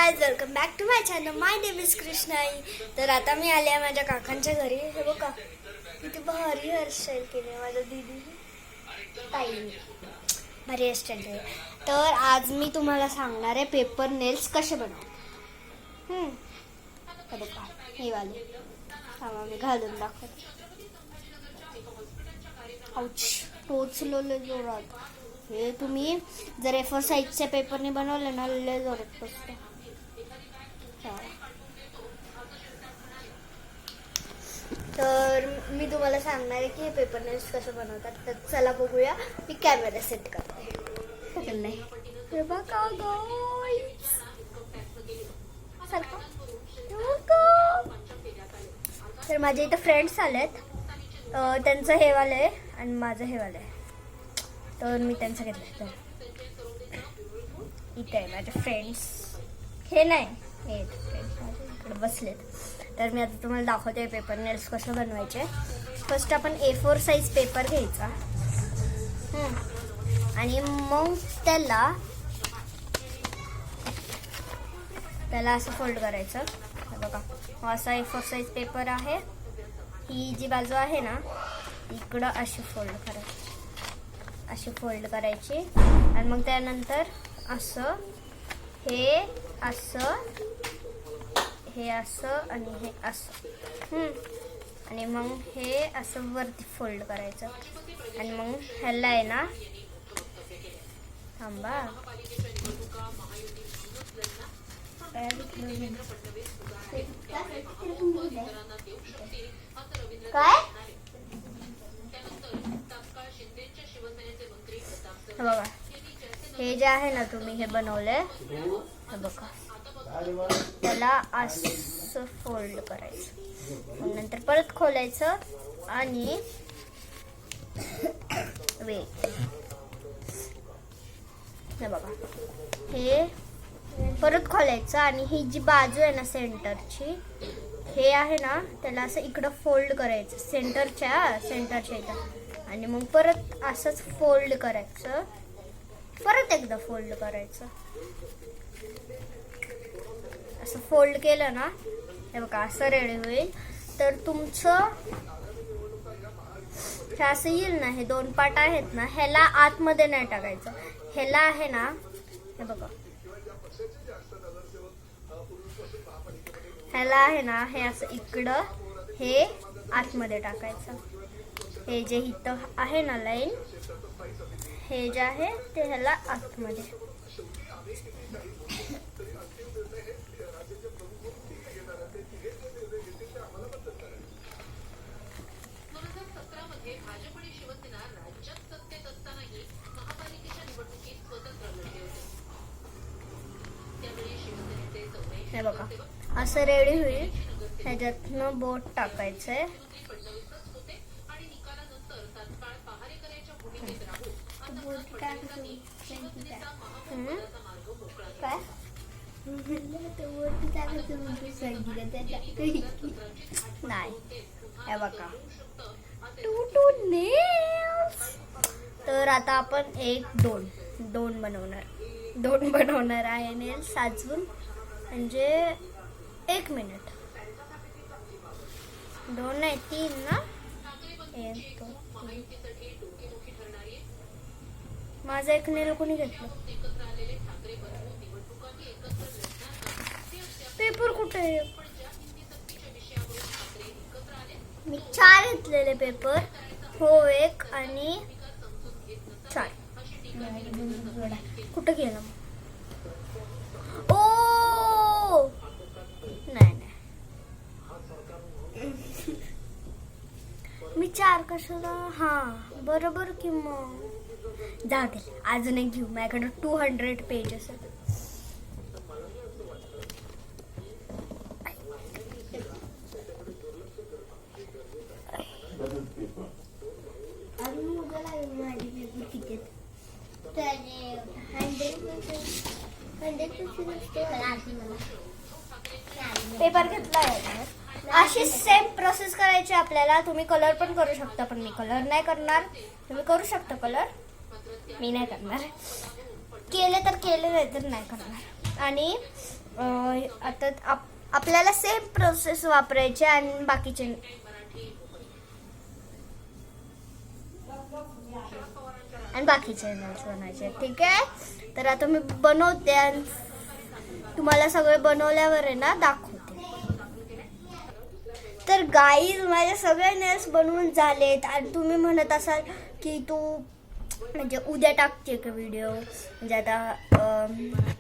Guys, welcome back to my channel. My name is Krishnai. तर आता मी आले आहे माझ्या काकांच्या घरी. हे बघा किती भारी हेअरस्टाईल केली आहे माझ्या दीदी ताईने. भारी हेअरस्टाईल केली. तर आज मी तुम्हाला सांगणार आहे पेपर नेल्स कसे बनवतात. हे बघा हे वाले. थांबा मी घालून दाखवते. आउच, टोचलेले जोरात. हे तुम्ही जर A4 साईजच्या पेपरने बनवले ना लय जोरात बसते. तर मी तुम्हाला सांगणार आहे की हे पेपर नेल्स कसं बनवतात. तर चला बघूया. मी कॅमेरा सेट करते. नाही हे बघा गाईस, तर माझे इथं फ्रेंड्स आलेत. त्यांचं हे वालं आहे आणि माझं हे वालं आहे. तर मी त्यांचं घेतलं. तर इथे आहे माझे फ्रेंड्स. हे नाही, हे फ्रेंड्स माझे इकडे बसलेत. तर मी आता तुम्हाला दाखवते पेपर नेल्स कसं बनवायचे. फर्स्ट आपण A4 साईज पेपर घ्यायचा आणि मग त्याला असं फोल्ड करायचं. बघा असा A4 साईज पेपर आहे. ही जी बाजू आहे ना इकडं अशी फोल्ड करायची, अशी फोल्ड करायची. आणि मग त्यानंतर असं हे असं, हे असं आणि हे असं. आणि मग हे असं वरती फोल्ड करायचं. आणि मग ह्याला आहे ना, थांबा काय बघा हे जे आहे ना तुम्ही हे बनवले, हे बघा त्याला असं फोल्ड करायचं. नंतर परत खोलायचं आणि हे बघा हे परत खोलायचं. आणि ही जी बाजू आहे ना सेंटरची, हे आहे ना त्याला असं इकडं फोल्ड करायचं सेंटरच्या इथं. आणि मग परत असंच फोल्ड करायचं, परत एकदा फोल्ड करायचं. असं फोल्ड केलं ना हे बघा असं रेडी होईल. तर तुमचं हे असं येईल ना. हे दोन पार्ट आहेत ना, ह्याला आतमध्ये नाही टाकायचं. ह्याला आहे ना हे बघा, ह्याला आहे ना हे असं इकडं हे आतमध्ये टाकायचं. हे जे इथं आहे ना लाईन, हे जे आहे ते ह्याला आतमध्ये. हे बघा असं रेडी होईल. ह्याच्यातनं बोट टाकायचंय. काय नाही हे बघा टू नेल्स. तर आता आपण दोन बनवणार आहे नेल्स अजून. म्हणजे 1 मिनिट, 2 नाही 3 ना. 1 2 3. माझा एक नेल कोणी घेतलं? पेपर कुठे आहे? मी 4 घेतलेले पेपर. हो 1 आणि 4 कुठं गेला? ओ नाही मी 4 कशाला? हा बरोबर की मग जाऊ दे, अजून एक घेऊ. माझ्याकडे 200 पेजेस आहेत. पेपर घेतला आहे. अशी सेम प्रोसेस करायची आपल्याला. तुम्ही कलर पण करू शकता, पण मी कलर नाही करणार. तुम्ही करू शकता कलर, मी नाही करणार. केले तर केले, नाही तर नाही करणार. आणि आता आपल्याला सेम प्रोसेस वापरायची आणि बाकीचे नेल्स बनायचे. ठीक आहे, तर आता मी बनवते आणि तुम्हाला सगळे बनवल्यावर आहे ना दाखवते. तर गाईज माझे सगळे नेल्स बनवून झालेत आणि तुम्ही म्हणत असाल की तू म्हणजे उद्या टाकते का व्हिडिओ, म्हणजे आता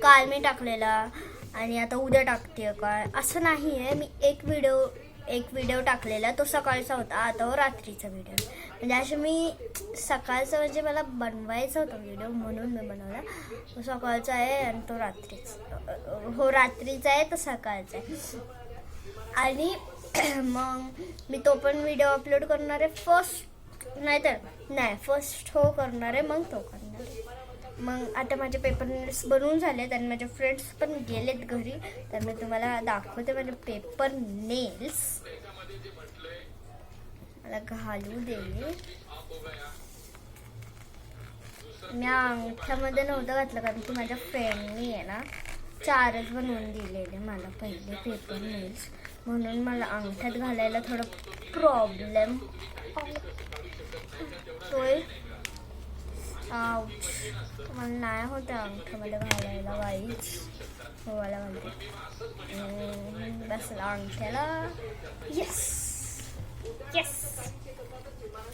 काल मी टाकलेला आणि आता उद्या टाकते काय, असं नाही आहे. मी एक व्हिडिओ टाकलेला, तो सकाळचा होता, आता रात्रीचा व्हिडिओ. म्हणजे असं मी सकाळचं म्हणजे मला बनवायचा होता व्हिडिओ म्हणून मी बनवला. तो सकाळचा आहे आणि तो रात्रीचा आहे, तो सकाळचा आहे. आणि मग मी तो पण व्हिडिओ अपलोड करणार आहे फर्स्ट करणार आहे, मग तो करणार आहे. मग आता माझे पेपर नेल्स बनवून झालेत आणि माझे फ्रेंड्स पण गेलेत घरी, तर मी तुम्हाला दाखवते माझे पेपर नेल्स. मला घालू दे. मी अंगठ्यामध्ये नव्हतं घातलं कारण की माझ्या फ्रेंडनी आहे ना 4च बनवून दिलेले मला पहिले पेपर नेल्स, म्हणून मला अंगठ्यात घालायला थोडं प्रॉब्लेम होतोय. मला नाही होतं अंगठ्यामध्ये घालायला गाईच. हो मला घालते बसला अंगठ्याला. येस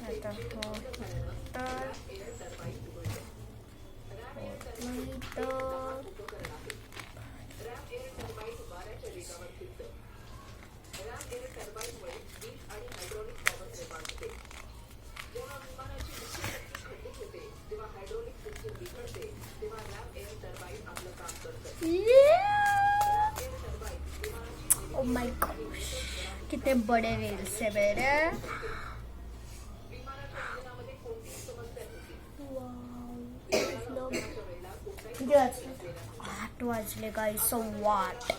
आता हो तर ओ माय गॉश, कितने बड़े रील्स है मेरे. 8 वाजले गाईस, 8:15.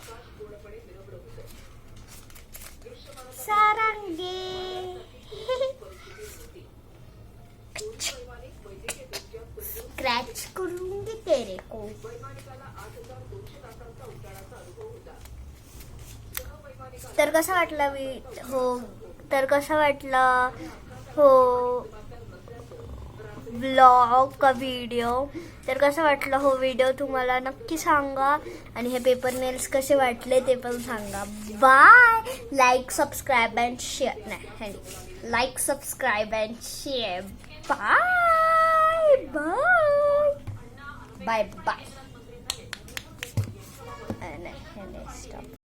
सारंगी स्क्रॅच करूंगी तेरे को. तर कसा वाटला व्लॉग का व्हिडिओ, तर कसा वाटला हो व्हिडिओ तुम्हाला नक्की सांगा. आणि हे पेपर नेल्स कसे वाटले ते पण सांगा. Bye. Like subscribe and share. Bye.